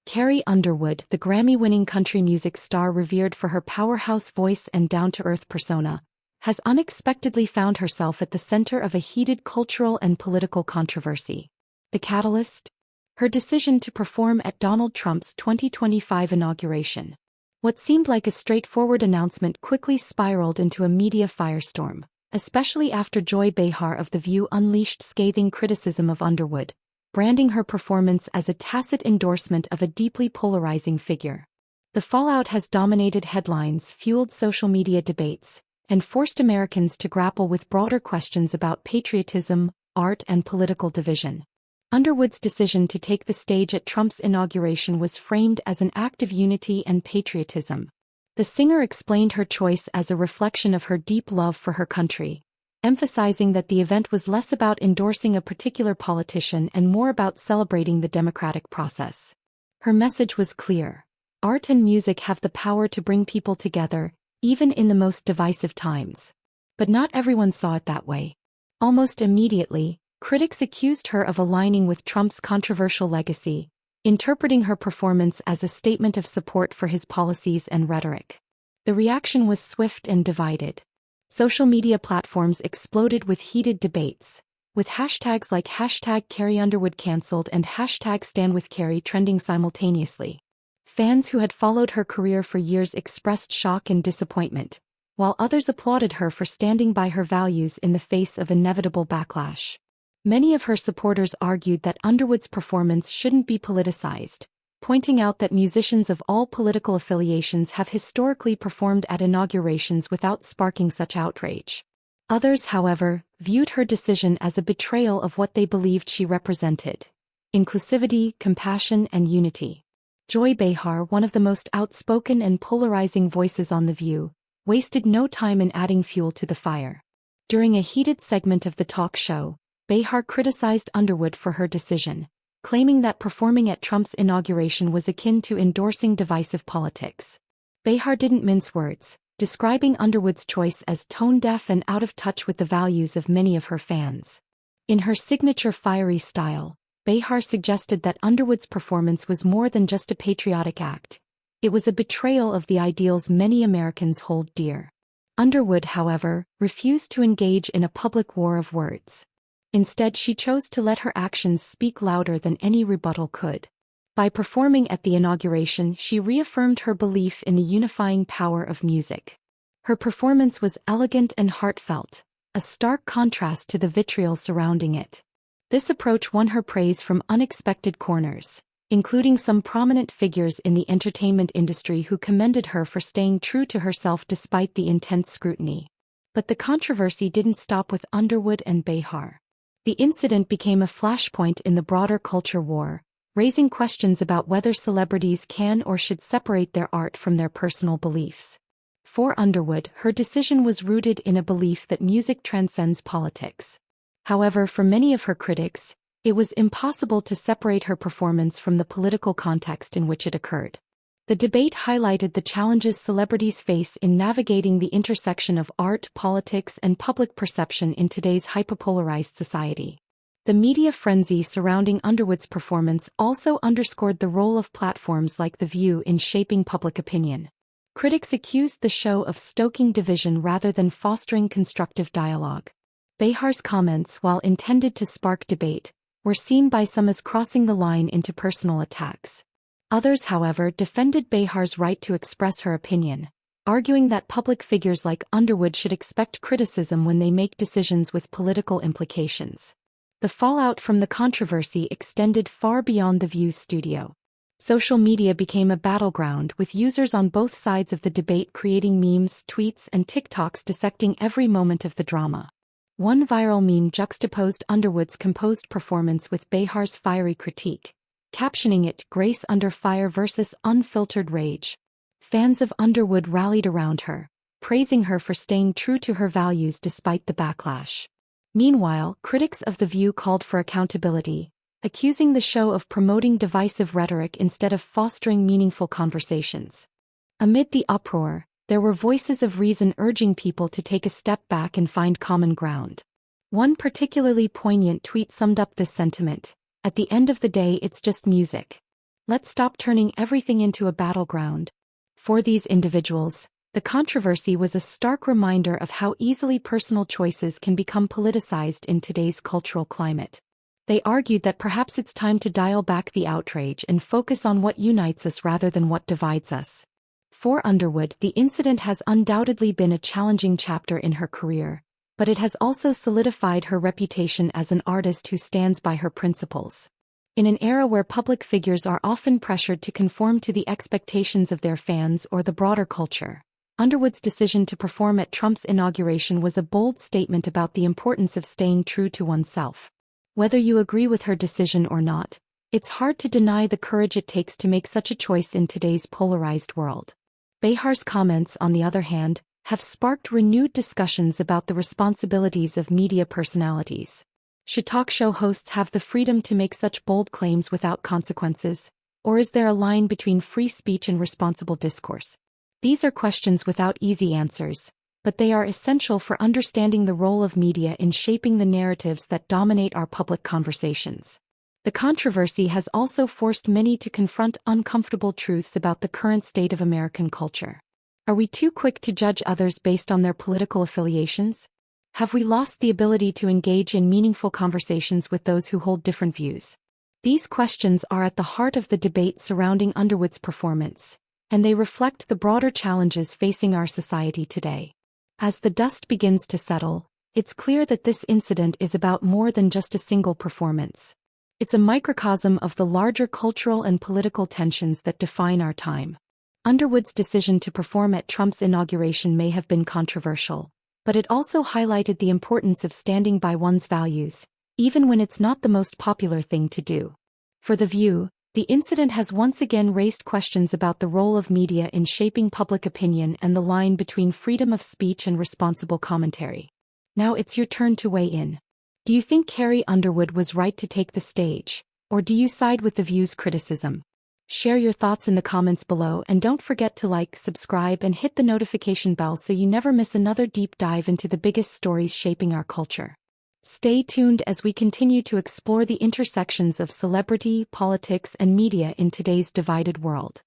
Carrie Underwood, the Grammy-winning country music star revered for her powerhouse voice and down-to-earth persona, has unexpectedly found herself at the center of a heated cultural and political controversy. The catalyst? Her decision to perform at Donald Trump's 2025 inauguration. What seemed like a straightforward announcement quickly spiraled into a media firestorm, especially after Behar of The View unleashed scathing criticism of Underwood, branding her performance as a tacit endorsement of a deeply polarizing figure. The fallout has dominated headlines, fueled social media debates, and forced Americans to grapple with broader questions about patriotism, art, and political division. Underwood's decision to take the stage at Trump's inauguration was framed as an act of unity and patriotism. The singer explained her choice as a reflection of her deep love for her country, emphasizing that the event was less about endorsing a particular politician and more about celebrating the democratic process. Her message was clear. Art and music have the power to bring people together, even in the most divisive times. But not everyone saw it that way. Almost immediately, critics accused her of aligning with Trump's controversial legacy, interpreting her performance as a statement of support for his policies and rhetoric. The reaction was swift and divided. Social media platforms exploded with heated debates, with hashtags like #CarrieUnderwoodCancelled and #StandWithCarrie trending simultaneously. Fans who had followed her career for years expressed shock and disappointment, while others applauded her for standing by her values in the face of inevitable backlash. Many of her supporters argued that Underwood's performance shouldn't be politicized, pointing out that musicians of all political affiliations have historically performed at inaugurations without sparking such outrage. Others, however, viewed her decision as a betrayal of what they believed she represented: inclusivity, compassion, and unity. Behar, one of the most outspoken and polarizing voices on The View, wasted no time in adding fuel to the fire. During a heated segment of the talk show, Behar criticized Underwood for her decision, claiming that performing at Trump's inauguration was akin to endorsing divisive politics. Behar didn't mince words, describing Underwood's choice as tone-deaf and out of touch with the values of many of her fans. In her signature fiery style, Behar suggested that Underwood's performance was more than just a patriotic act. It was a betrayal of the ideals many Americans hold dear. Underwood, however, refused to engage in a public war of words. Instead, she chose to let her actions speak louder than any rebuttal could. By performing at the inauguration, she reaffirmed her belief in the unifying power of music. Her performance was elegant and heartfelt, a stark contrast to the vitriol surrounding it. This approach won her praise from unexpected corners, including some prominent figures in the entertainment industry who commended her for staying true to herself despite the intense scrutiny. But the controversy didn't stop with Underwood and Behar. The incident became a flashpoint in the broader culture war, raising questions about whether celebrities can or should separate their art from their personal beliefs. For Underwood, her decision was rooted in a belief that music transcends politics. However, for many of her critics, it was impossible to separate her performance from the political context in which it occurred. The debate highlighted the challenges celebrities face in navigating the intersection of art, politics, and public perception in today's hyperpolarized society. The media frenzy surrounding Underwood's performance also underscored the role of platforms like The View in shaping public opinion. Critics accused the show of stoking division rather than fostering constructive dialogue. Behar's comments, while intended to spark debate, were seen by some as crossing the line into personal attacks. Others, however, defended Behar's right to express her opinion, arguing that public figures like Underwood should expect criticism when they make decisions with political implications. The fallout from the controversy extended far beyond The View's studio. Social media became a battleground, with users on both sides of the debate creating memes, tweets, and TikToks dissecting every moment of the drama. One viral meme juxtaposed Underwood's composed performance with Behar's fiery critique, captioning it "Grace Under Fire versus Unfiltered Rage." Fans of Underwood rallied around her, praising her for staying true to her values despite the backlash. Meanwhile, critics of The View called for accountability, accusing the show of promoting divisive rhetoric instead of fostering meaningful conversations. Amid the uproar, there were voices of reason urging people to take a step back and find common ground. One particularly poignant tweet summed up this sentiment: "At the end of the day, it's just music." Let's stop turning everything into a battleground. For these individuals, the controversy was a stark reminder of how easily personal choices can become politicized in today's cultural climate. They argued that perhaps it's time to dial back the outrage and focus on what unites us rather than what divides us. For Underwood, the incident has undoubtedly been a challenging chapter in her career, but it has also solidified her reputation as an artist who stands by her principles. In an era where public figures are often pressured to conform to the expectations of their fans or the broader culture, Underwood's decision to perform at Trump's inauguration was a bold statement about the importance of staying true to oneself. Whether you agree with her decision or not, it's hard to deny the courage it takes to make such a choice in today's polarized world. Behar's comments, on the other hand, have sparked renewed discussions about the responsibilities of media personalities. Should talk show hosts have the freedom to make such bold claims without consequences, or is there a line between free speech and responsible discourse? These are questions without easy answers, but they are essential for understanding the role of media in shaping the narratives that dominate our public conversations. The controversy has also forced many to confront uncomfortable truths about the current state of American culture. Are we too quick to judge others based on their political affiliations? Have we lost the ability to engage in meaningful conversations with those who hold different views? These questions are at the heart of the debate surrounding Underwood's performance, and they reflect the broader challenges facing our society today. As the dust begins to settle, it's clear that this incident is about more than just a single performance. It's a microcosm of the larger cultural and political tensions that define our time. Underwood's decision to perform at Trump's inauguration may have been controversial, but it also highlighted the importance of standing by one's values, even when it's not the most popular thing to do. For The View, the incident has once again raised questions about the role of media in shaping public opinion and the line between freedom of speech and responsible commentary. Now it's your turn to weigh in. Do you think Carrie Underwood was right to take the stage, or do you side with The View's criticism? Share your thoughts in the comments below, and don't forget to like, subscribe, and hit the notification bell so you never miss another deep dive into the biggest stories shaping our culture. Stay tuned as we continue to explore the intersections of celebrity, politics, and media in today's divided world.